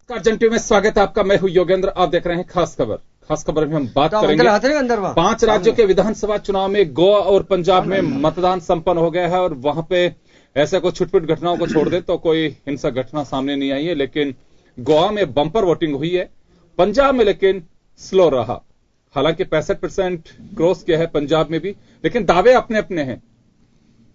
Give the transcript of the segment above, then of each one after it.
Argentina में स्वागत है आपका। मैं हूं योगेंद्र। आप देख रहे हैं खास खबर। खास खबर में हम बात करेंगे 5 राज्यों के विधानसभा चुनाव में गोवा और पंजाब में मतदान संपन्न हो गया है और वहां पे ऐसा कोई छुटपुट घटनाओं को छोड़ दे तो कोई हिंसक घटना सामने नहीं आई है। लेकिन गोवा में बंपर वोटिंग हुई है, पंजाब में लेकिन स्लो रहा। हालांकि 65% क्रॉस किया है पंजाब में भी, लेकिन दावे अपने अपने हैं।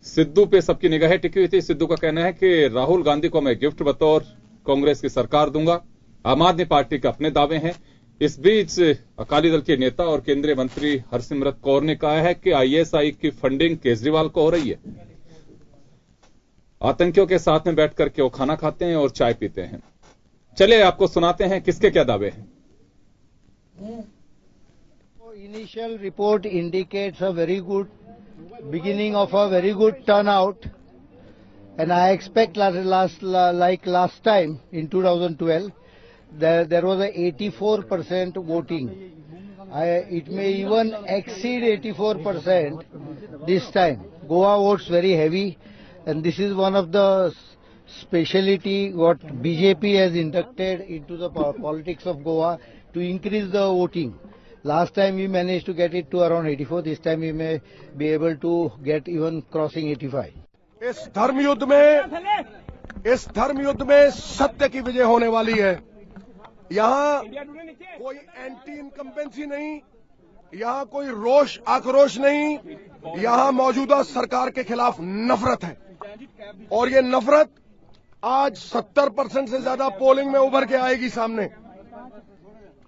सिद्धू पे सबकी निगाहें टिकी हुई थी। सिद्धू का कहना है कि राहुल गांधी को मैं गिफ्ट बतौर कांग्रेस की सरकार दूंगा। आम आदमी पार्टी के अपने दावे हैं। इस बीच अकाली दल के नेता और केंद्रीय मंत्री हरसिमरत कौर ने कहा है कि आईएसआई की फंडिंग केजरीवाल को हो रही है। आतंकियों के साथ में बैठ करके वो खाना खाते हैं और चाय पीते हैं। चलिए आपको सुनाते हैं किसके क्या दावे हैं। Initial report indicates a very good beginning of a very good turnout, and I expect like last time in 2012 there was a 84% voting. It may even exceed 84% this time. Goa votes very heavy, and this is one of the speciality what BJP has inducted into the politics of Goa to increase the voting. Last time we managed to get it to around 84. This time we may be able to get even crossing 85. इस धर्म युद्ध में सत्य की विजय होने वाली है। यहाँ कोई एंटी इनकम्बेंसी नहीं, यहाँ कोई रोष आक्रोश नहीं, यहाँ मौजूदा सरकार के खिलाफ नफरत है। और ये नफरत आज 70% से ज्यादा पोलिंग में उभर के आएगी सामने।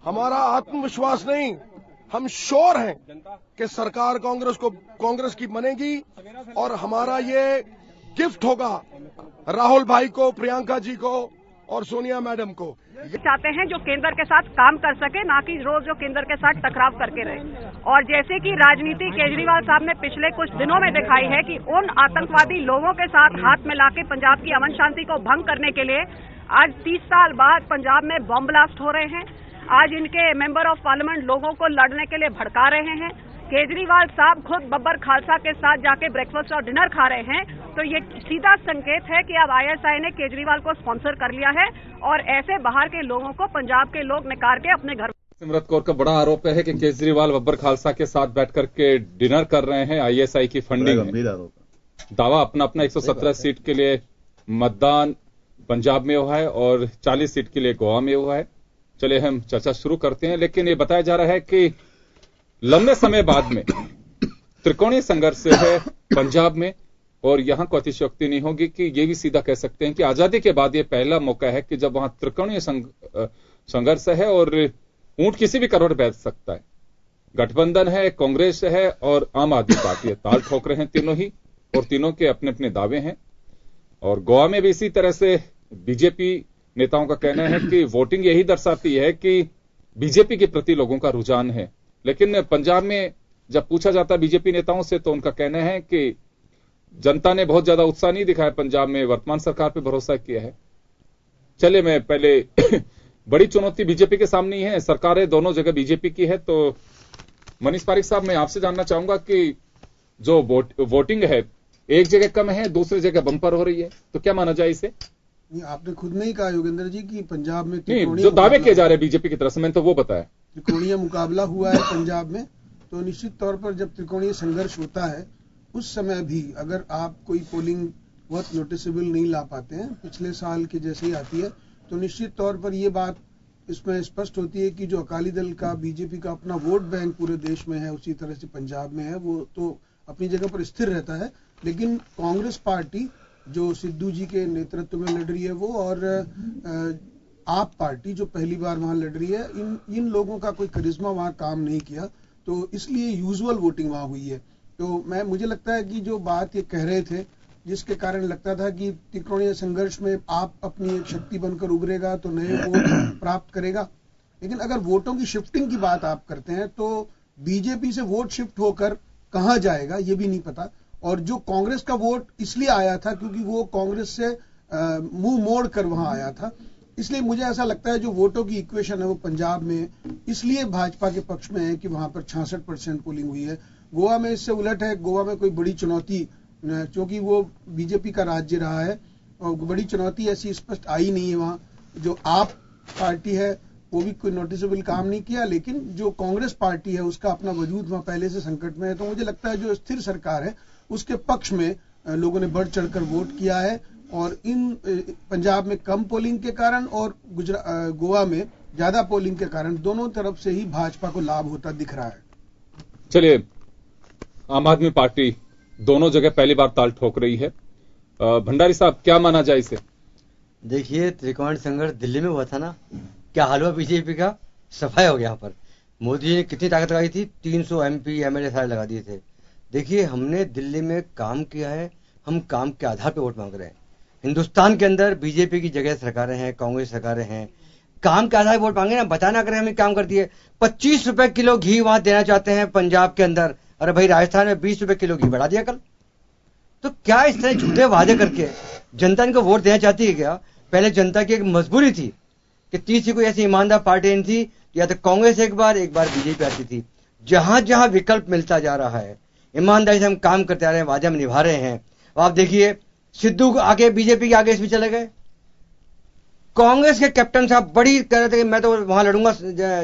हमारा आत्मविश्वास नहीं, हम श्योर हैं कि सरकार कांग्रेस की बनेगी और हमारा ये गिफ्ट होगा राहुल भाई को, प्रियंका जी को और सोनिया मैडम को। चाहते हैं जो केंद्र के साथ काम कर सके, ना कि रोज जो केंद्र के साथ टकराव करके रहे। और जैसे कि राजनीति केजरीवाल साहब ने पिछले कुछ दिनों में दिखाई है कि उन आतंकवादी लोगों के साथ हाथ मिला के पंजाब की अमन शांति को भंग करने के लिए आज 30 साल बाद पंजाब में बम ब्लास्ट हो रहे हैं। आज इनके मेंबर ऑफ पार्लियामेंट लोगों को लड़ने के लिए भड़का रहे हैं। केजरीवाल साहब खुद बब्बर खालसा के साथ जाके ब्रेकफास्ट और डिनर खा रहे हैं। तो ये सीधा संकेत है कि अब आईएसआई ने केजरीवाल को स्पॉन्सर कर लिया है और ऐसे बाहर के लोगों को पंजाब के लोग निकाल के अपने घर। सिमरत कौर का बड़ा आरोप है कि केजरीवाल बब्बर खालसा के साथ बैठ करके डिनर कर रहे हैं आईएसआई की फंडिंग में। दावा अपना 117 सीट के लिए मतदान पंजाब में हुआ है और 40 सीट के लिए गोवा में हुआ है। चलिए हम चर्चा शुरू करते हैं। लेकिन ये बताया जा रहा है कि लंबे समय बाद में त्रिकोणीय संघर्ष है पंजाब में और यहां को अतिशयोक्ति नहीं होगी कि ये भी सीधा कह सकते हैं कि आजादी के बाद ये पहला मौका है कि जब वहां त्रिकोणीय संघर्ष है और ऊंट किसी भी करवट बैठ सकता है। गठबंधन है, कांग्रेस है और आम आदमी पार्टी है। ताल ठोक रहे हैं तीनों ही और तीनों के अपने अपने दावे हैं। और गोवा में भी इसी तरह से बीजेपी नेताओं का कहना है कि वोटिंग यही दर्शाती है कि बीजेपी के प्रति लोगों का रुझान है। लेकिन पंजाब में जब पूछा जाता है बीजेपी नेताओं से तो उनका कहना है कि जनता ने बहुत ज्यादा उत्साह नहीं दिखाया, पंजाब में वर्तमान सरकार पे भरोसा किया है। चलिए मैं पहले बड़ी चुनौती बीजेपी के सामने ही है। सरकारें दोनों जगह बीजेपी की है। तो मनीष पारिक साहब, मैं आपसे जानना चाहूंगा कि जो वोटिंग है एक जगह कम है, दूसरी जगह बंपर हो रही है, तो क्या माना जाए इसे? आपने खुद नहीं कहा योगेंद्र जी कि पंजाब में जो दावे किए जा रहे हैं बीजेपी की तरफ से, मैंने तो वो बताया। त्रिकोणीय मुकाबला हुआ है पंजाब में, तो निश्चित तौर पर जब त्रिकोणीय संघर्ष होता है उस समय भी अगर आप कोई पोलिंग बहुत नोटिसेबल नहीं ला पाते हैं, पिछले साल के जैसे ही आती है, तो निश्चित तौर पर ये बात इसमें स्पष्ट होती है कि जो अकाली दल का, बीजेपी का अपना वोट बैंक पूरे देश में है, उसी तरह से पंजाब में है, वो तो अपनी जगह पर स्थिर रहता है। लेकिन कांग्रेस पार्टी जो सिद्धू जी के नेतृत्व में लड़ रही है वो, और आप पार्टी जो पहली बार वहां लड़ रही है, इन लोगों का कोई करिश्मा वहां काम नहीं किया, तो इसलिए यूजुअल वोटिंग वहां हुई है। तो मुझे लगता है कि जो बात ये कह रहे थे, जिसके कारण लगता था कि त्रिकोणीय संघर्ष में आप अपनी एक शक्ति बनकर उभरेगा तो नए वोट प्राप्त करेगा, लेकिन अगर वोटों की शिफ्टिंग की बात आप करते हैं तो बीजेपी से वोट शिफ्ट होकर कहां जाएगा ये भी नहीं पता। और जो कांग्रेस का वोट इसलिए आया था क्योंकि वो कांग्रेस से मुंह मोड़ कर वहां आया था, इसलिए मुझे ऐसा लगता है जो वोटों की इक्वेशन है वो पंजाब में इसलिए भाजपा के पक्ष में है कि वहां पर 66% पोलिंग हुई है। गोवा में इससे उलट है। गोवा में कोई बड़ी चुनौती, क्योंकि वो बीजेपी का राज्य रहा है और बड़ी चुनौती ऐसी स्पष्ट आई नहीं है वहां। जो आप पार्टी है वो भी कोई नोटिसेबल काम नहीं किया, लेकिन जो कांग्रेस पार्टी है उसका अपना वजूद वहां पहले से संकट में है। तो मुझे लगता है जो स्थिर सरकार है उसके पक्ष में लोगों ने बढ़ चढ़कर वोट किया है, और इन पंजाब में कम पोलिंग के कारण और गोवा में ज्यादा पोलिंग के कारण दोनों तरफ से ही भाजपा को लाभ होता दिख रहा है। चलिए, आम आदमी पार्टी दोनों जगह पहली बार ताल ठोक रही है। भंडारी साहब, क्या माना जाए इसे? देखिए, त्रिकोण संघर्ष दिल्ली में हुआ था ना, क्या हाल हुआ बीजेपी का? सफाई हो गया। यहाँ पर मोदी जी ने कितनी ताकत लगाई थी, 300 MP MLA सारे लगा दिए थे। देखिए, हमने दिल्ली में काम किया है, हम काम के आधार पर वोट मांग रहे हैं। हिंदुस्तान के अंदर बीजेपी की जगह सरकारें हैं, कांग्रेस सरकारें हैं, काम के आधार पर वोट मांगे ना, बताना करें हमें काम कर दिए। 25 रुपए किलो घी वहां देना चाहते हैं पंजाब के अंदर, अरे भाई राजस्थान में 20 रुपए किलो घी बढ़ा दिया कल। तो क्या इस तरह झूठे वादे करके जनता इनको वोट देना चाहती है क्या? पहले जनता की एक मजबूरी थी कि तीसरी कोई ऐसी ईमानदार पार्टी नहीं थी, या तो कांग्रेस एक बार बीजेपी आती थी। जहां जहां विकल्प मिलता जा रहा है, ईमानदारी से हम काम करते आ रहे हैं, वादे हम निभा रहे हैं। आप देखिए, सिद्धू आगे बीजेपी के आगे इसमें चले गए। कांग्रेस के कैप्टन साहब बड़ी कह रहे थे कि मैं तो वहां लड़ूंगा,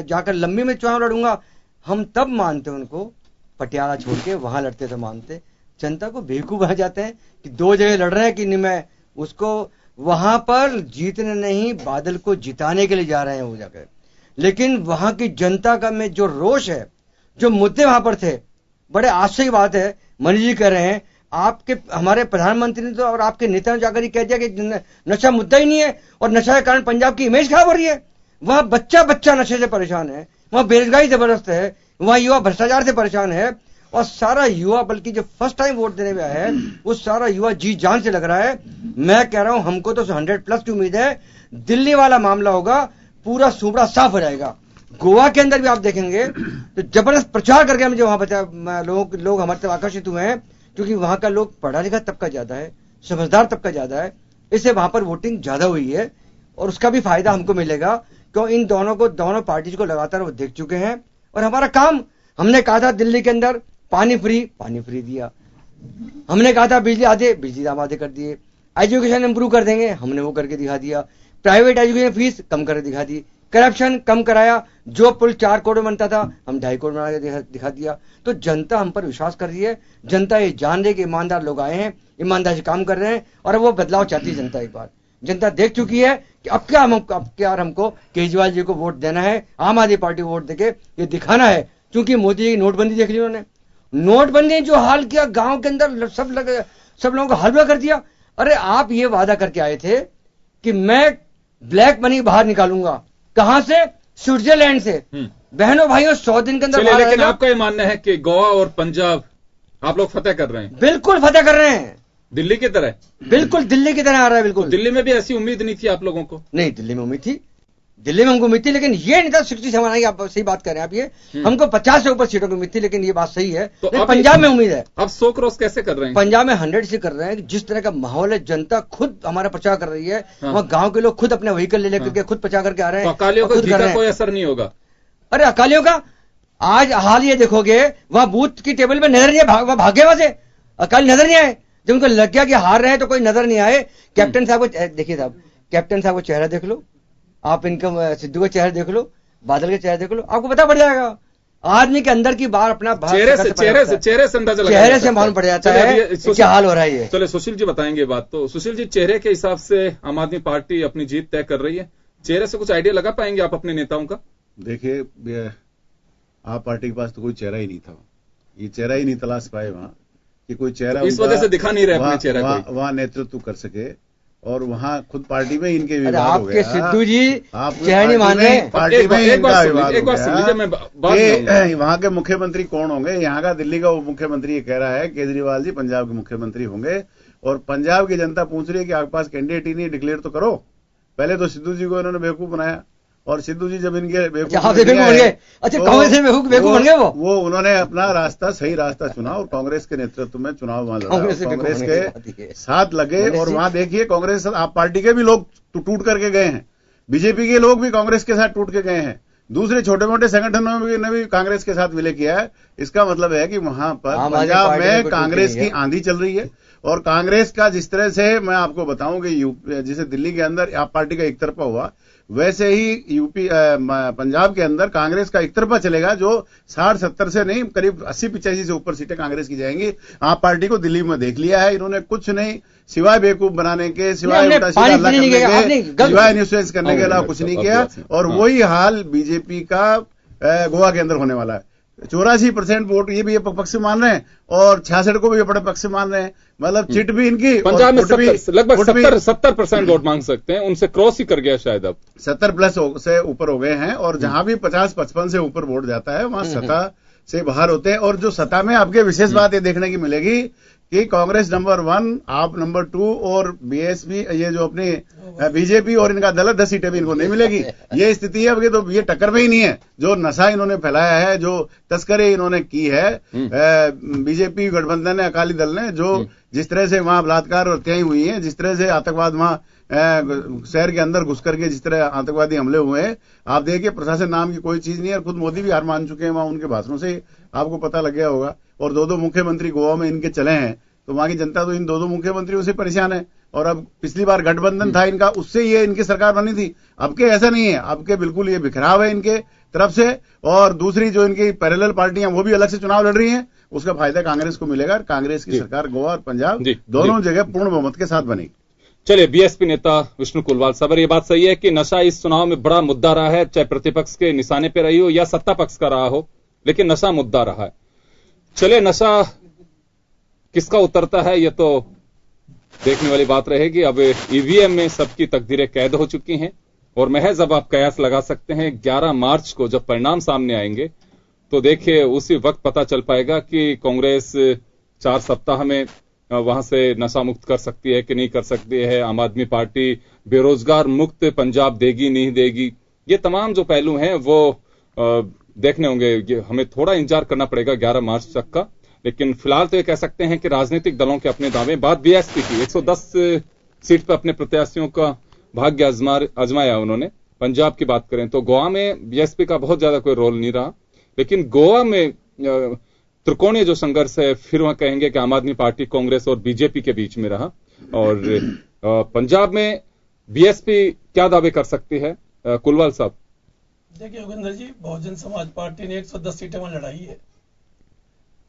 जाकर लंबी में चुनाव लड़ूंगा। हम तब मानते उनको, पटियाला छोड़ के वहां लड़ते तो मानते। जनता को बेवकूफ बना जाते हैं कि दो जगह लड़ रहे हैं कि नहीं, मैं उसको वहां पर जीतने नहीं, बादल को जिताने के लिए जा रहे हैं वो जाकर। लेकिन वहां की जनता का में जो रोष है, जो मुद्दे वहां पर थे, बड़े आश्चर्य की बात है। मनीष जी कह रहे हैं, आपके हमारे प्रधानमंत्री ने तो और आपके नेता ने जाकर ही कह दिया कि नशा मुद्दा ही नहीं है, और नशा के कारण पंजाब की इमेज खराब हो रही है। वहां बच्चा बच्चा नशे से परेशान है, वहां बेरोजगारी जबरदस्त है, वहां युवा भ्रष्टाचार से परेशान है, और सारा युवा, बल्कि जो फर्स्ट टाइम वोट देने में आया है वो सारा युवा जी जान से लग रहा है। मैं कह रहा हूं, हमको तो 100+ की उम्मीद है। दिल्ली वाला मामला होगा, पूरा सूबड़ा साफ हो जाएगा। गोवा के अंदर भी आप देखेंगे तो जबरदस्त प्रचार करके मुझे वहां बताया, लोग हमारे तरफ आकर्षित हुए हैं, क्योंकि वहां का लोग पढ़ा लिखा तबका ज्यादा है, समझदार तबका ज्यादा है, इससे वहां पर वोटिंग ज्यादा हुई है, और उसका भी फायदा हमको मिलेगा। क्यों? इन दोनों पार्टीज को लगातार वो देख चुके हैं। और हमारा काम, हमने कहा था दिल्ली के अंदर पानी फ्री दिया, हमने कहा था बिजली दाम आधे कर दिए, एजुकेशन इंप्रूव कर देंगे, हमने वो करके दिखा दिया, प्राइवेट एजुकेशन फीस कम करके दिखा दी, करप्शन कम कराया, जो पुल 4 करोड़ बनता था हम 2.5 करोड़ बना के दिखा दिया। तो जनता हम पर विश्वास कर रही है। जनता ये जान रही है कि ईमानदार लोग आए हैं, ईमानदारी से काम कर रहे हैं, और वो बदलाव चाहती है जनता। एक बार जनता देख चुकी है कि अब क्या हमको केजरीवाल जी को वोट देना है, आम आदमी पार्टी को वोट देके ये दिखाना है। क्योंकि मोदी जी की नोटबंदी देख ली उन्होंने, नोटबंदी ने जो हाल किया गांव के अंदर, सब लोगों को हलवा कर दिया। अरे आप ये वादा करके आए थे कि मैं ब्लैक मनी बाहर निकालूंगा, कहां से? स्विट्जरलैंड से। बहनों भाइयों, 100 दिन के अंदर। लेकिन आपका ये मानना है कि गोवा और पंजाब आप लोग फतेह कर रहे हैं? बिल्कुल फतेह कर रहे हैं, दिल्ली की तरह। बिल्कुल दिल्ली की तरह आ रहा है। बिल्कुल। तो दिल्ली में भी ऐसी उम्मीद नहीं थी आप लोगों को? नहीं, दिल्ली में उम्मीद थी, दिल्ली में हमको उम्मीद थी, लेकिन ये नहीं था 60-70। आप सही बात कर रहे हैं आप, ये हमको 50 से ऊपर सीटों की उम्मीद थी, लेकिन ये बात सही है। तो पंजाब में उम्मीद है। अब 100 क्रॉस कैसे कर रहे हैं? पंजाब में 100 से कर रहे हैं। जिस तरह का माहौल है, जनता खुद हमारा प्रचार कर रही है। वहां गांव के लोग खुद अपने व्हीकल ले लेकर के खुद प्रचार करके आ रहे हैं। अकालियों का कोई असर नहीं होगा? अरे अकालियों का आज हाल ये देखोगे, वहां बूथ की टेबल में नजर नहीं आए, भागे वहां से, अकाली नजर नहीं आए। जब उनको लग गया कि हार रहे हैं तो कोई नजर नहीं आए। कैप्टन साहब को देखिए, साहब कैप्टन साहब को चेहरा देख लो, आप इनका सिद्धू का चेहरा देख लो, बादल का चेहरा देख लो, आपको पता पड़ जाएगा। आदमी के अंदर की बात अपना चेहरे से अंदाजा लगा, चेहरे से मालूम पड़ जाता है क्या हाल हो रहा है। ये चले सुशील जी बताएंगे बात। तो सुशील जी, चेहरे के हिसाब से आम आदमी पार्टी अपनी जीत तय कर रही है, चेहरे से कुछ आइडिया लगा पाएंगे आप अपने नेताओं का? देखिए, आप पार्टी के पास तो कोई चेहरा ही नहीं था, ये चेहरा ही नहीं तलाश पाए वहां कि कोई चेहरा, इस वजह से दिखा नहीं रहे अपने चेहरा, वहां नेतृत्व कर सके। और वहां खुद पार्टी में इनके विवाद हो गया। आपके सिद्धू जी चेहरा नहीं मान रहे, पार्टी में इनका विवाद हो गया। वहां के मुख्यमंत्री कौन होंगे? यहाँ का दिल्ली का उप मुख्यमंत्री ये कह रहा है केजरीवाल जी पंजाब के मुख्यमंत्री होंगे, और पंजाब की जनता पूछ रही है कि आपके पास कैंडिडेट ही नहीं, डिक्लेयर तो करो। पहले तो सिद्धू जी को इन्होंने बेवकूफ बनाया, और सिद्धू जी जब इनके बेवकूफ बन गए, वो उन्होंने अपना रास्ता, सही रास्ता चुना, और कांग्रेस के नेतृत्व में चुनाव वहां लड़ा, कांग्रेस के साथ लगे। और वहां देखिए, कांग्रेस आप पार्टी के भी लोग टूट करके गए हैं, बीजेपी के लोग भी कांग्रेस के साथ टूट के गए हैं, दूसरे छोटे मोटे संगठनों ने भी कांग्रेस के साथ विलय किया है। इसका मतलब है कि वहां पर पंजाब में कांग्रेस की आंधी चल रही है, और कांग्रेस का जिस तरह से मैं आपको बताऊं कि जैसे दिल्ली के अंदर आप पार्टी का एक तरफा हुआ, वैसे ही यूपी पंजाब के अंदर कांग्रेस का एक तरफा चलेगा, जो 60-70 से नहीं करीब 80-85 से ऊपर सीटें कांग्रेस की जाएंगी। आप पार्टी को दिल्ली में देख लिया है, इन्होंने कुछ नहीं सिवाय बेवकूफ बनाने के, सिवाय उल्टा सीधा हल्ला करने के, सिवाय न्यूसेंस करने के अलावा कुछ नहीं किया। और वही हाल बीजेपी का गोवा के अंदर होने वाला है। 84% वोट ये भी पक्ष से मान रहे हैं और 66 को भी अपने पक्ष से मान रहे हैं। मतलब चिट भी इनकी, पंजाब में लगभग 70% वोट मांग सकते हैं, उनसे क्रॉस ही कर गया शायद, अब 70+ से ऊपर हो गए हैं। और जहां भी 50-55 से ऊपर वोट जाता है वहां सत्ता से बाहर होते हैं। और जो सत्ता में आपके विशेष बात ये देखने की मिलेगी कि कांग्रेस नंबर 1, आप नंबर 2 और बीएसपी ये जो अपनी बीजेपी और इनका दल 10 सीटें भी इनको नहीं मिलेगी। ये स्थिति है। अब ये तो ये टक्कर में ही नहीं है। जो नशा इन्होंने फैलाया है, जो तस्करी इन्होंने की है, बीजेपी गठबंधन ने, अकाली दल ने, जो जिस तरह से वहां बलात्कार और हत्याएं हुई हैं, जिस तरह से आतंकवाद वहां शहर के अंदर घुस करके जिस तरह आतंकवादी हमले हुए हैं, आप देखिए प्रशासन नाम की कोई चीज नहीं है। खुद मोदी भी हार मान चुके हैं, वहां उनके भाषणों से आपको पता लग गया होगा। और 2-2 मुख्यमंत्री गोवा में इनके चले हैं, तो वहां की जनता तो इन 2-2 मुख्यमंत्रियों से परेशान है। और अब पिछली बार गठबंधन था इनका, उससे ये इनकी सरकार बनी थी। अब के ऐसा नहीं है, अब के बिल्कुल ये बिखराव है इनके तरफ से। और दूसरी जो इनकी पैरेलल पार्टियां वो भी अलग से चुनाव लड़ रही हैं, उसका फायदा कांग्रेस को मिलेगा। कांग्रेस की सरकार गोवा और पंजाब दोनों जगह पूर्ण बहुमत के साथ बनेगी। चलिए, बीएसपी नेता विष्णु कुलवाल साहब, ये बात सही है कि नशा इस चुनाव में बड़ा मुद्दा रहा है, चाहे प्रतिपक्ष के निशाने पे रही हो या सत्ता पक्ष का रहा हो, लेकिन नशा मुद्दा रहा है। चलिए, नशा किसका उतरता है ये तो देखने वाली बात रहेगी। अब ईवीएम में सबकी तकदीरें कैद हो चुकी हैं और महज अब आप कयास लगा सकते हैं 11 मार्च को जब परिणाम सामने आएंगे तो देखिए उसी वक्त पता चल पाएगा कि कांग्रेस 4 सप्ताह में वहां से नशा मुक्त कर सकती है कि नहीं कर सकती है। आम आदमी पार्टी बेरोजगार मुक्त पंजाब देगी नहीं देगी, ये तमाम जो पहलू हैं वो देखने होंगे। हमें थोड़ा इंतजार करना पड़ेगा 11 मार्च तक का। लेकिन फिलहाल तो ये कह सकते हैं कि राजनीतिक दलों के अपने दावे। बात बीएसपी की 110 सीट पर अपने प्रत्याशियों का भाग्य आजमाया उन्होंने। पंजाब की बात करें तो गोवा में बीएसपी का बहुत ज्यादा कोई रोल नहीं रहा, लेकिन गोवा में त्रिकोणीय जो संघर्ष है फिर वहां कहेंगे कि आम आदमी पार्टी, कांग्रेस और बीजेपी के बीच में रहा। और पंजाब में बीएसपी क्या दावे कर सकती है, कुलवाल साहब? देखिए योगेंद्र जी, बहुजन समाज पार्टी ने 110 सीटें वहां लड़ाई है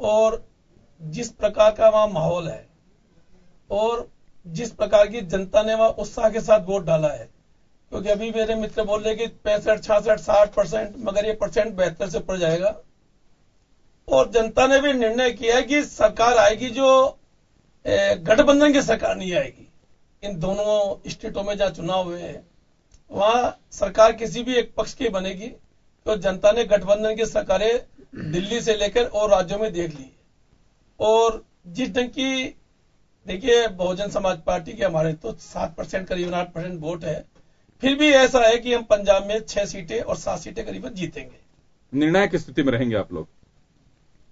और जिस प्रकार का वहां माहौल है और जिस प्रकार की जनता ने वहां उत्साह के साथ वोट डाला है, क्योंकि अभी मेरे मित्र बोल रहे कि 65, 66, 60%, मगर ये परसेंट 72 से ऊपर जाएगा। और जनता ने भी निर्णय किया है कि सरकार आएगी जो गठबंधन की सरकार नहीं आएगी। इन दोनों स्टेटों में जहां चुनाव हुए हैं वहां सरकार किसी भी एक पक्ष की बनेगी, तो जनता ने गठबंधन की सरकारें दिल्ली से लेकर और राज्यों में देख ली। और जिस ढंग की देखिए बहुजन समाज पार्टी के हमारे तो 7% करीबन 8% वोट है, फिर भी ऐसा है कि हम पंजाब में 6 सीटें और 7 सीटें करीबन जीतेंगे। निर्णायक स्थिति में रहेंगे आप लोग?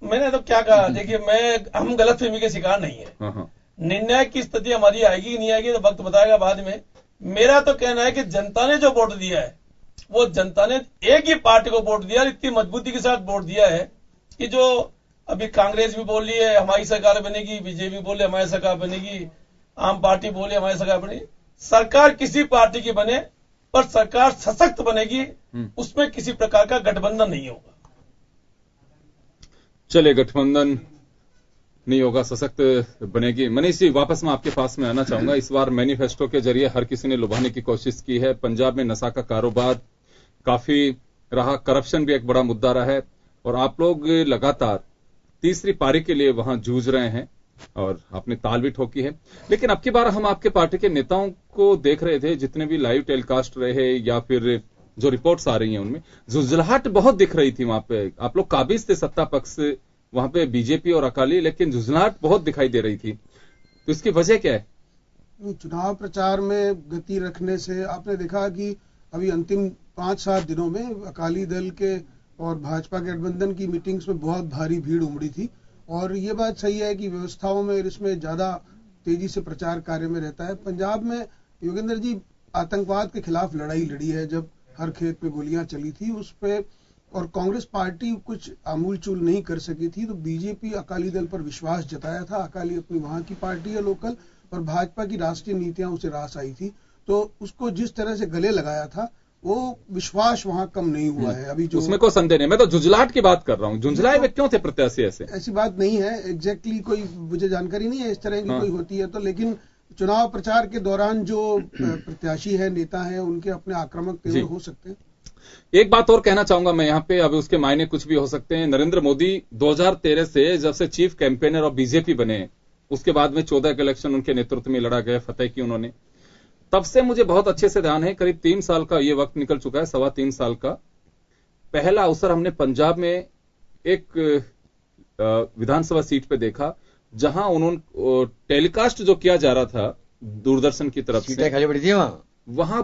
मैंने तो क्या कहा, देखिए हम गलतफहमी के शिकार नहीं है। निर्णायक की स्थिति हमारी आएगी कि नहीं आएगी तो वक्त बताएगा बाद में। मेरा तो कहना है कि जनता ने जो वोट दिया है वो जनता ने एक ही पार्टी को वोट दिया, इतनी मजबूती के साथ वोट दिया है कि जो अभी कांग्रेस भी बोल रही है हमारी सरकार बनेगी, बीजेपी बोले हमारी सरकार बनेगी, आम पार्टी बोले हमारी सरकार बनेगी। सरकार किसी पार्टी की बने पर सरकार सशक्त बनेगी, उसमें किसी प्रकार का गठबंधन नहीं होगा। चलिए, गठबंधन नहीं होगा, सशक्त बनेगी। मनीष जी, वापस मैं आपके पास में आना चाहूंगा। इस बार मैनिफेस्टो के जरिए हर किसी ने लुभाने की कोशिश की है। पंजाब में नशा का कारोबार काफी रहा, करप्शन भी एक बड़ा मुद्दा रहा है और आप लोग लगातार तीसरी पारी के लिए वहां जूझ रहे हैं और आपने ताल भी ठोकी है। लेकिन अब की बार हम आपके पार्टी के नेताओं को देख रहे थे, जितने भी लाइव टेलीकास्ट रहे या फिर जो रिपोर्ट्स आ रही हैं उनमें झुंझलाहट बहुत दिख रही थी। वहां पे आप लोग काबिज थे, सत्ता पक्ष वहां पे बीजेपी और अकाली, लेकिन झुंझलाहट बहुत दिखाई दे रही थी। तो इसकी वजह क्या है? चुनाव प्रचार में गति रखने से आपने देखा कि अभी अंतिम 5-7 दिनों में अकाली दल के और भाजपा के गठबंधन की मीटिंग्स में बहुत भारी भीड़ उमड़ी थी। और ये बात सही है कि व्यवस्थाओं में इसमें ज्यादा तेजी से प्रचार कार्य में रहता है। पंजाब में योगेंद्र जी आतंकवाद के खिलाफ लड़ाई लड़ी है, जब हर खेत पे गोलियां चली थी उस पे, और कांग्रेस पार्टी कुछ आमूल चूल नहीं कर सकी थी, तो बीजेपी अकाली दल पर विश्वास जताया था। अकाली अपनी वहां की पार्टी है लोकल, और भाजपा की राष्ट्रीय नीतियां उसे रास आई थी, तो उसको जिस तरह से गले लगाया था वो विश्वास वहां कम नहीं हुआ है। अभी जो उसमें कोई संदेह नहीं, मैं तो झुंझलाहट की बात कर रहा हूँ। झुंझलाए में क्यों थे प्रत्याशी ऐसे? ऐसी बात नहीं है, एग्जैक्टली कोई मुझे जानकारी नहीं है इस तरह की कोई होती है तो, लेकिन चुनाव प्रचार के दौरान जो प्रत्याशी है, नेता है, उनके अपने आक्रामक तेवर हो सकते हैं। एक बात और कहना चाहूंगा मैं यहाँ पे, अभी उसके मायने कुछ भी हो सकते हैं। नरेंद्र मोदी 2013 से जब से चीफ कैंपेनर और बीजेपी बने, उसके बाद में 14 के इलेक्शन उनके नेतृत्व में लड़ा गया, फतेह की उन्होंने, तब से मुझे बहुत अच्छे से ध्यान है, करीब 3 साल का ये वक्त निकल चुका है, 3.25 साल का। पहला अवसर हमने पंजाब में एक विधानसभा सीट पे देखा, जहां उन्होंने टेलीकास्ट जो किया जा रहा था दूरदर्शन की तरफ से, खाली पड़ी थी वहां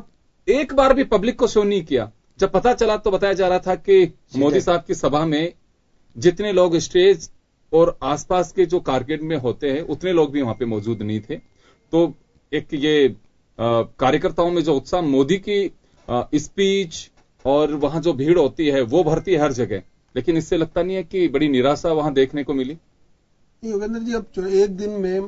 एक बार भी पब्लिक को शो नहीं किया। जब पता चला तो बताया जा रहा था कि मोदी साहब की सभा में जितने लोग स्टेज और आसपास के जो कारकेड में होते हैं उतने लोग भी वहां पे मौजूद नहीं थे। तो एक ये कार्यकर्ताओं में जो उत्साह, मोदी की स्पीच और वहां जो भीड़ होती है वो भरती है हर जगह, लेकिन इससे लगता नहीं है कि बड़ी निराशा वहां देखने को मिली? योगेंद्र जी, अब एक दिन में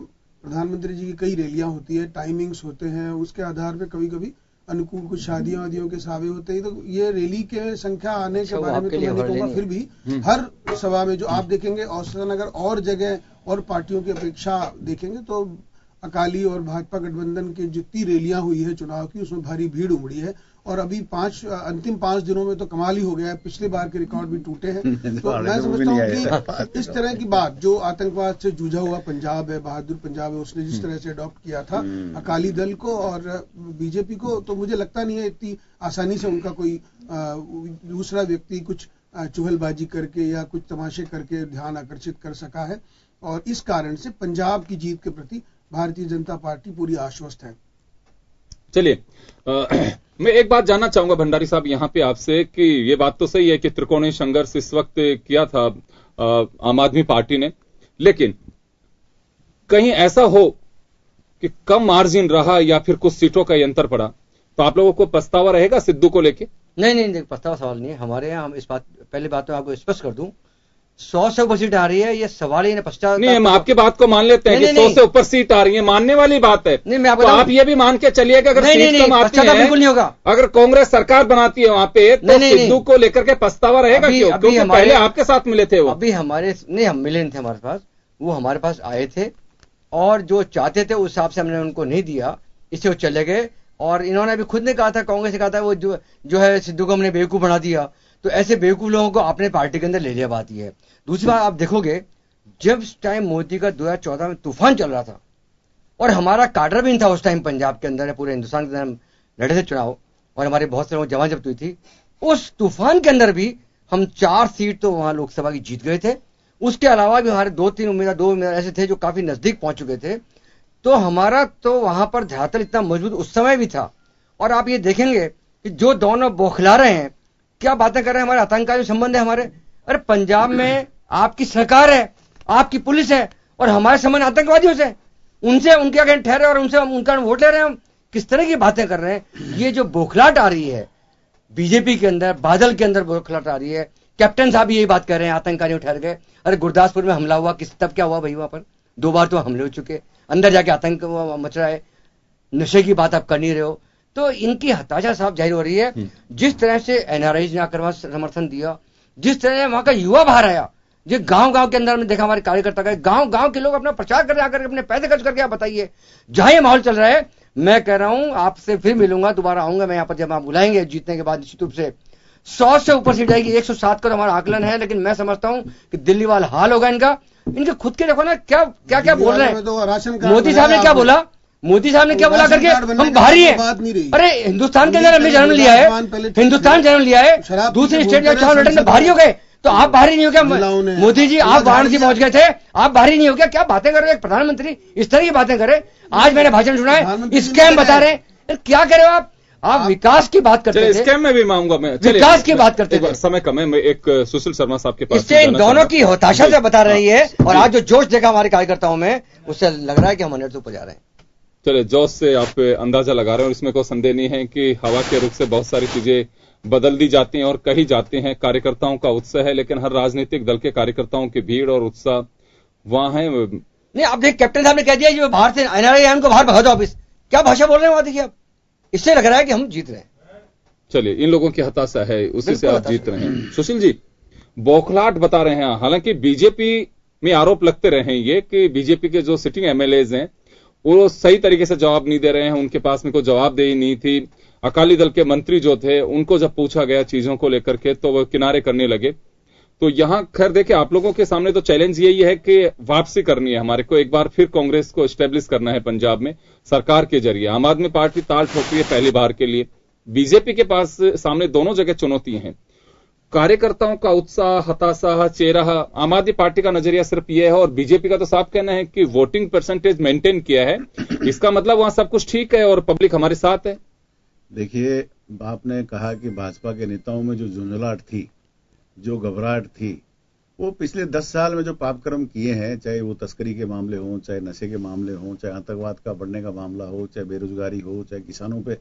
प्रधानमंत्री जी की कई रैलियां होती है, टाइमिंग्स होते हैं, उसके आधार पे कभी कभी अनुकूल कुछ शादियां वादियों के सावे होते हैं, तो ये रैली के संख्या आने के बारे में तो मैं नहीं कहूंगा, फिर भी हर सभा में जो आप देखेंगे औसतन अगर और जगह और पार्टियों की अपेक्षा देखेंगे तो अकाली और भाजपा गठबंधन की जितनी रैलियां हुई है चुनाव की, उसमें भारी भीड़ उमड़ी है। और अभी अंतिम 5 दिनों में तो कमाल ही हो गया है, पिछले बार के रिकॉर्ड भी टूटे हैं। तो मैं समझता हूँ कि इस तरह की बात जो आतंकवाद से जूझा हुआ पंजाब है, बहादुर पंजाब है, उसने जिस तरह से अडॉप्ट किया था अकाली दल को और बीजेपी को, तो मुझे लगता नहीं है इतनी आसानी से उनका कोई दूसरा व्यक्ति कुछ चुहलबाजी करके या कुछ तमाशे करके ध्यान आकर्षित कर सका है। और इस कारण से पंजाब की जीत के प्रति भारतीय जनता पार्टी पूरी आश्वस्त है। चलिए, मैं एक बात जानना चाहूंगा भंडारी साहब यहां पे आपसे कि ये बात तो सही है कि त्रिकोणीय संघर्ष इस वक्त किया था आम आदमी पार्टी ने, लेकिन कहीं ऐसा हो कि कम मार्जिन रहा या फिर कुछ सीटों का यंत्र पड़ा तो आप लोगों को पछतावा रहेगा सिद्धू को लेके? नहीं, पछतावा सवाल नहीं है हमारे यहाँ। हम इस बात पहली बात तो आपको स्पष्ट कर दूं, 100 से ऊपर सीट आ रही है, ये सवाल ही नहीं पछतावा नहीं। हम आपकी बात को मान लेते हैं कि 100 से ऊपर सीट आ रही है, मानने वाली बात है। नहीं, मैं तो आप ये भी मान के चलिए कि अगर सीट कम आती है, बिल्कुल नहीं होगा। अगर कांग्रेस सरकार बनाती है वहां पे तो सिद्धू को लेकर के पछतावा रहेगा? क्योंकि पहले आपके साथ मिले थे वो। अभी हमारे नहीं, हम मिले नहीं थे हमारे पास, वो हमारे पास आए थे और जो चाहते थे उस हिसाब से हमने उनको नहीं दिया, इससे वो चले गए। और इन्होंने अभी खुद ने कहा था, कांग्रेस ने कहा था वो जो है सिद्धू को हमने बेवकूफ बना दिया। तो ऐसे बेवकूफ लोगों को अपने पार्टी के अंदर ले लिया बात है। दूसरी बात आप देखोगे, जब टाइम मोदी का 2014 में तूफान चल रहा था और हमारा काडर भी नहीं था उस टाइम पंजाब के अंदर, पूरे हिंदुस्तान के अंदर लड़े थे चुनाव और हमारे बहुत से लोग जमा जब्त हुई थी, उस तूफान के अंदर भी हम 4 सीट तो वहां लोकसभा की जीत गए थे। उसके अलावा भी हमारे 2 उम्मीदवार ऐसे थे जो काफी नजदीक पहुंच चुके थे। तो हमारा तो वहां पर धरातल इतना मजबूत उस समय भी था। और आप ये देखेंगे कि जो दोनों बौखला रहे हैं, क्या बातें कर रहे हैं, हमारे आतंकवादी संबंध है हमारे। अरे पंजाब में आपकी सरकार है, आपकी पुलिस है और हमारे संबंध आतंकवादियों से, उनसे उनके अगेंस्ट ठहरे और उनसे उनका वोट ले रहे हैं। हम किस तरह की बातें कर रहे हैं? ये जो बौखलाहट आ रही है बीजेपी के अंदर, बादल के अंदर बौखलाहट आ रही है। कैप्टन साहब यही बात कर रहे हैं, आतंकवादी ठहर गए। अरे गुरदासपुर में हमला हुआ, तब क्या हुआ भाई? वहां पर 2 बार तो हमले हो चुके, अंदर जाके आतंक मच रहा है। नशे की बात आप कर नहीं रहे हो। तो इनकी हताशा साफ जाहिर हो रही है। जिस तरह से एनआरआई ने आकर वहां समर्थन दिया, जिस तरह वहां का युवा बाहर आया, जो गांव के अंदर हमने देखा हमारे कार्यकर्ता का, गांव के लोग अपना प्रचार कर आकर अपने पैसे खर्च करके, आप बताइए जहां ये माहौल चल रहा है। मैं कह रहा हूं आपसे फिर मिलूंगा, दोबारा आऊंगा मैं यहाँ पर जब आप बुलाएंगे जीतने के बाद निश्चित रूप से 100 से ऊपर सीट आएगी। 107 का तो हमारा आकलन है, लेकिन मैं समझता हूं कि दिल्ली वाला हाल होगा इनका। इनके खुद के देखो ना क्या बोल रहे हैं। मोदी साहब ने क्या बोला? मोदी साहब ने क्या बोला करके हम भारी है। अरे हिंदुस्तान के अंदर हमने जन्म लिया है, हिंदुस्तान जन्म लिया है, दूसरी स्टेट में चुनाव लड़ने भारी हो गए, तो आप भारी नहीं हो क्या? मोदी जी आप वाराणसी पहुंच गए थे, आप भारी नहीं हो क्या? क्या बातें कर रहे हैं? प्रधानमंत्री इस तरह की बातें करे। आज मैंने भाषण सुना है, स्कैम बता रहे हैं। क्या करे आप विकास की बात करते थे, स्कैम में भी मांगूंगा मैं, विकास की बात करते थे। समय कम है, मैं एक सुशील शर्मा साहब के पास, इससे इन दोनों की हताशा से बता रही है। और आज जो जोश देखा हमारे कार्यकर्ताओं में, उससे लग रहा है कि हम 100 से ऊपर जा रहे हैं। चले, जोश से आप अंदाजा लगा रहे हैं और इसमें कोई संदेह नहीं है कि हवा के रुख से बहुत सारी चीजें बदल दी जाती हैं और कही जाती हैं। कार्यकर्ताओं का उत्साह है, लेकिन हर राजनीतिक दल के कार्यकर्ताओं की भीड़ और उत्साह वहां है। नहीं, आप देखिए कैप्टन साहब ने कह दिया जो बाहर से एनआरआई है उनको बाहर भगा दो वापिस। क्या भाषा बोल रहे हैं वहां, देखिए आप, इससे लग रहा है कि हम जीत रहे हैं। चलिए, इन लोगों की हताशा है, उसी से आप जीत रहे हैं। सुशील जी, बौखलाहट बता रहे हैं। हालांकि बीजेपी में आरोप लगते रहे हैं ये कि बीजेपी के जो सिटिंग एमएलएज हैं वो सही तरीके से जवाब नहीं दे रहे हैं, उनके पास में कोई जवाबदेही नहीं थी। अकाली दल के मंत्री जो थे उनको जब पूछा गया चीजों को लेकर के तो वो किनारे करने लगे। तो यहां खैर देखिए, आप लोगों के सामने तो चैलेंज यही है कि वापसी करनी है हमारे को, एक बार फिर कांग्रेस को एस्टेब्लिश करना है पंजाब में सरकार के जरिए। आम आदमी पार्टी ताल ठोक रही है पहली बार के लिए, बीजेपी के पास सामने दोनों जगह चुनौती हैं। कार्यकर्ताओं का उत्साह, हताशा, चेहरा, आम आदमी पार्टी का नजरिया सिर्फ यह है और बीजेपी का तो साफ कहना है कि वोटिंग परसेंटेज मेंटेन किया है, इसका मतलब वहां सब कुछ ठीक है और पब्लिक हमारे साथ है। देखिए, आपने कहा कि भाजपा के नेताओं में जो झुंझलाहट थी, जो घबराहट थी, वो पिछले 10 साल में जो पापकर्म किए हैं, चाहे वो तस्करी के मामले हों, चाहे नशे के मामले हों, चाहे आतंकवाद का बढ़ने का मामला हो, चाहे बेरोजगारी हो, चाहे किसानों पे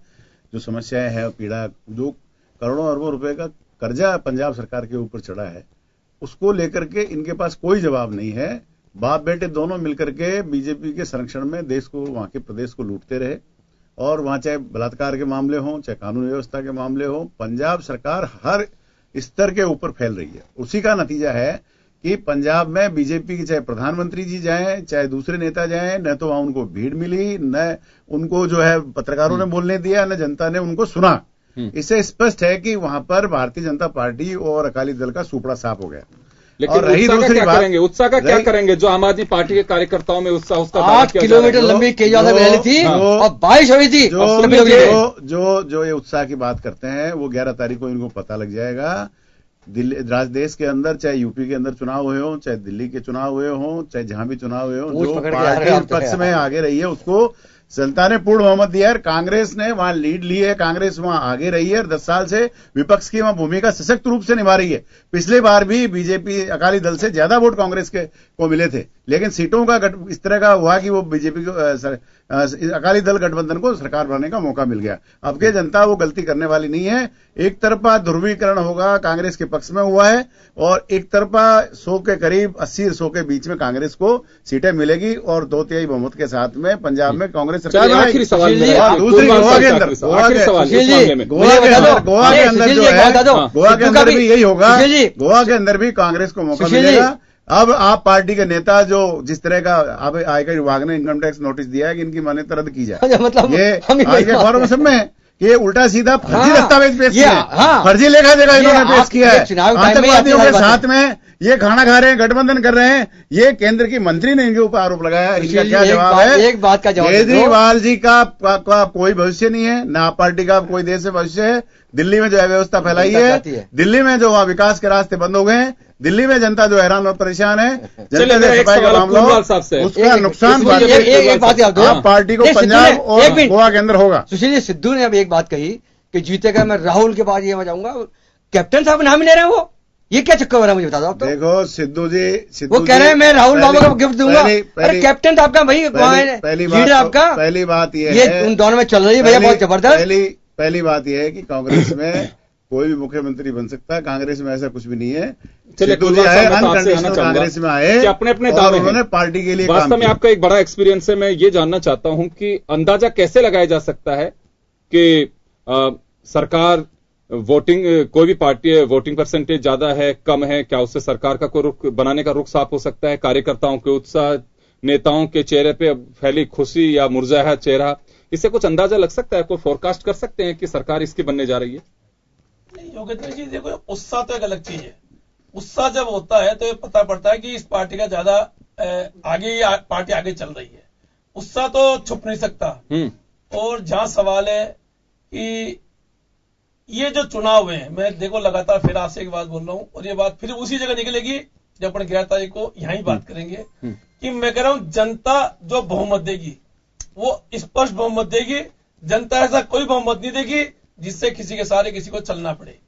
जो समस्याएं हैं, पीड़ा, जो करोड़ों अरबों रुपए का कर्जा पंजाब सरकार के ऊपर चढ़ा है, उसको लेकर के इनके पास कोई जवाब नहीं है। बाप बेटे दोनों मिलकर के बीजेपी के संरक्षण में देश को, वहां के प्रदेश को लूटते रहे और वहां चाहे बलात्कार के मामले हों, चाहे कानून व्यवस्था के मामले हों, पंजाब सरकार हर स्तर के ऊपर फैल रही है। उसी का नतीजा है कि पंजाब में बीजेपी के चाहे प्रधानमंत्री जी जाएं, चाहे दूसरे नेता जाएं, न तो वहां उनको भीड़ मिली, न उनको जो है पत्रकारों ने बोलने दिया, न जनता ने उनको सुना। इससे स्पष्ट है कि वहां पर भारतीय जनता पार्टी और अकाली दल का सुपड़ा साफ हो गया। लेकिन और रही दूसरी बात, करेंगे उत्साह का क्या करेंगे? जो आम आदमी पार्टी के कार्यकर्ताओं में उत्साह, उसका 8 किलोमीटर लंबी केजरीवाल रैली थी और 22 हुई थी। जो ये उत्साह की बात करते हैं वो 11 तारीख को इनको पता लग जाएगा। दिल्ली, देश के अंदर, चाहे यूपी के अंदर चुनाव हुए हों, चाहे दिल्ली के चुनाव हुए हों, चाहे जहां भी चुनाव हुए हों, जो पार्टी पक्ष में आगे रही है उसको जनता ने पूर्ण बहुमत दिया है। कांग्रेस ने वहां लीड ली है, कांग्रेस वहां आगे रही है और 10 साल से विपक्ष की वहां भूमिका सशक्त रूप से निभा रही है। पिछले बार भी बीजेपी अकाली दल से ज्यादा वोट कांग्रेस को मिले थे, लेकिन सीटों का इस तरह का हुआ कि वो बीजेपी को, अकाली दल गठबंधन को सरकार बनाने का मौका मिल गया। अब के जनता वो गलती करने वाली नहीं है। एक तरफा ध्रुवीकरण होगा, कांग्रेस के पक्ष में हुआ है, और एक तरफा 100 के करीब 80-100 के बीच में कांग्रेस को सीटें मिलेगी और 2/3 बहुमत के साथ में पंजाब में कांग्रेस सरकार आखिरी सवाल दूसरी गोवा के अंदर जो है, गोवा के अंदर भी यही होगा, गोवा के अंदर भी कांग्रेस को मौका मिलेगा। अब आप पार्टी के नेता जो जिस तरह का, अब आयकर विभाग ने इनकम टैक्स नोटिस दिया है कि इनकी मान्यता रद्द की जाए, मतलब ये आगे फॉर्म सब में ये उल्टा सीधा फर्जी दस्तावेज पेश किया, फर्जी लेखा जगह इन्होंने पेश किया है। आतंकवादियों के साथ में ये खाना खा रहे हैं, गठबंधन कर रहे हैं, ये केंद्र की मंत्री ने इनके ऊपर आरोप लगाया। इनका क्या जवाब है? एक बात का जवाब, केजरीवाल जी का कोई भविष्य नहीं है, न आप पार्टी का कोई देश से भविष्य है। दिल्ली में जो अव्यवस्था फैलाई है, दिल्ली में जो वहां विकास के रास्ते बंद हो गए हैं, दिल्ली में जनता जो हैरान और परेशान है, जनता से सफाई का मामला हो, उसका नुकसान एक बात याद दो, पार्टी को पंजाब और गोवा के अंदर होगा। सुशील जी, सिद्धू ने अब एक बात कही कि जीतेगा मैं राहुल के बाद ये मैं जाऊंगा, कैप्टन साहब नाम ही ले रहे हैं वो, ये क्या चक्कर हो रहा है मुझे बता दो आप। तो देखो सिद्धू जी वो कह रहे हैं मैं राहुल बाबू को गिफ्ट दूंगा। अरे कैप्टन साहब का भाई लीडर आपका, पहली बात ये उन दोनों में चल रही है भैया बहुत जबरदस्त। पहली बात यह है कि कांग्रेस में कोई भी मुख्यमंत्री बन सकता है, कांग्रेस में ऐसा कुछ भी नहीं है। सिद्धू जी आए अनकंडीशनल कांग्रेस में आए, अपने अपने दावे उन्होंने पार्टी के लिए वास्तव में आपका एक बड़ा एक्सपीरियंस है। मैं ये जानना चाहता हूं कि अंदाजा कैसे लगाया जा सकता है कि सरकार वोटिंग, कोई भी पार्टी है, वोटिंग परसेंटेज ज्यादा है, कम है, क्या उससे सरकार का कोई रुख बनाने का रुख साफ हो सकता है? कार्यकर्ताओं के उत्साह, नेताओं के चेहरे पे फैली खुशी या मुरझाया चेहरा, इससे कुछ अंदाजा लग सकता है? कोई फोरकास्ट कर सकते हैं कि सरकार इसकी बनने जा रही है? योगेंद्र जी देखो, उत्साह तो एक अलग चीज है। उत्साह जब होता है तो ये पता पड़ता है कि इस पार्टी का ज्यादा आगे पार्टी आगे चल रही है। उत्साह तो छुप नहीं सकता। और जहां सवाल है कि ये जो चुनाव है, मैं देखो लगातार फिर आपसे एक बात बोल रहा हूं और ये बात फिर उसी जगह निकलेगी जब अपन 11 तारीख को यहीं बात करेंगे कि मैं कह रहा हूं जनता जो बहुमत देगी वो स्पष्ट बहुमत देगी। जनता ऐसा कोई बहुमत नहीं देगी जिससे किसी के सहारे किसी को चलना पड़े।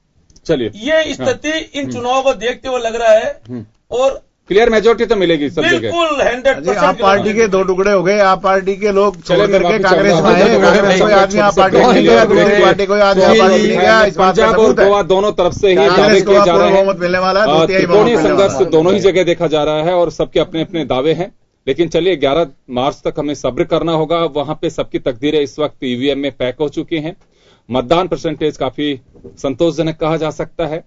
चलिए, ये स्थिति इन चुनावों को देखते हुए लग रहा है। और क्लियर मेजोरिटी तो मिलेगी सब जगह। बिल्कुल 100%। आप पार्टी के दो टुकड़े हो गए, आप पार्टी के लोग छोड़ चले, मैं करके वापस कांग्रेस में चल रहा आए, हूं। कांग्रेस कोई आदमी आप पार्टी में नहीं गया, दूसरी पार्टी कोई आदमी आप पार्टी में नहीं गया, इस बात का पंजाब और सबूत है। गोवा दोनों तरफ से ही दावे कांग्रेस को किए जा पूर्ण रहे बहुमत मिलने वाला है, हैं। त्रिकोणीय संघर्ष है। दोनों ही जगह देखा जा रहा है और सबके अपने अपने दावे हैं। लेकिन चलिए 11 मार्च तक हमें सब्र करना होगा। वहां पे सबकी तकदीरें इस वक्त ईवीएम में पैक हो चुकी हैं। मतदान परसेंटेज काफी संतोषजनक कहा जा सकता है।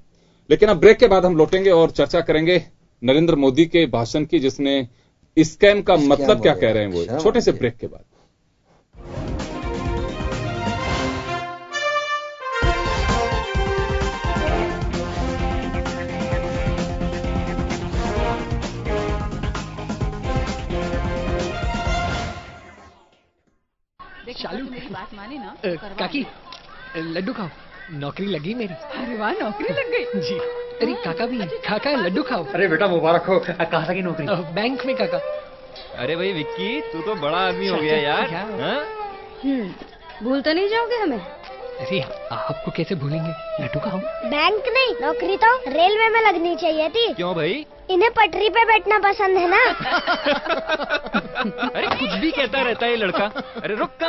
लेकिन अब ब्रेक के बाद हम लौटेंगे और चर्चा करेंगे नरेंद्र मोदी के भाषण की, जिसने स्कैम का मतलब क्या कह रहे हैं वो, छोटे से ब्रेक के बाद। चालू मेरी बात माने ना काकी लड्डू खाओ, नौकरी लगी मेरी। अरे वाह, नौकरी लग गई जी। अरे काका भी काका लड्डू खाओ। अरे बेटा मुबारक हो। कहाँ था की नौकरी? बैंक में काका। अरे भाई विक्की, तू तो बड़ा आदमी हो गया यार। भूल तो नहीं जाओगे हमें? अरे आपको कैसे भूलेंगे, लड्डू खाओ। बैंक नहीं, नौकरी तो रेलवे में लगनी चाहिए थी। क्यों भाई? इन्हें पटरी पे बैठना पसंद है ना। अरे कुछ भी कहता रहता है ये लड़का। अरे रुक।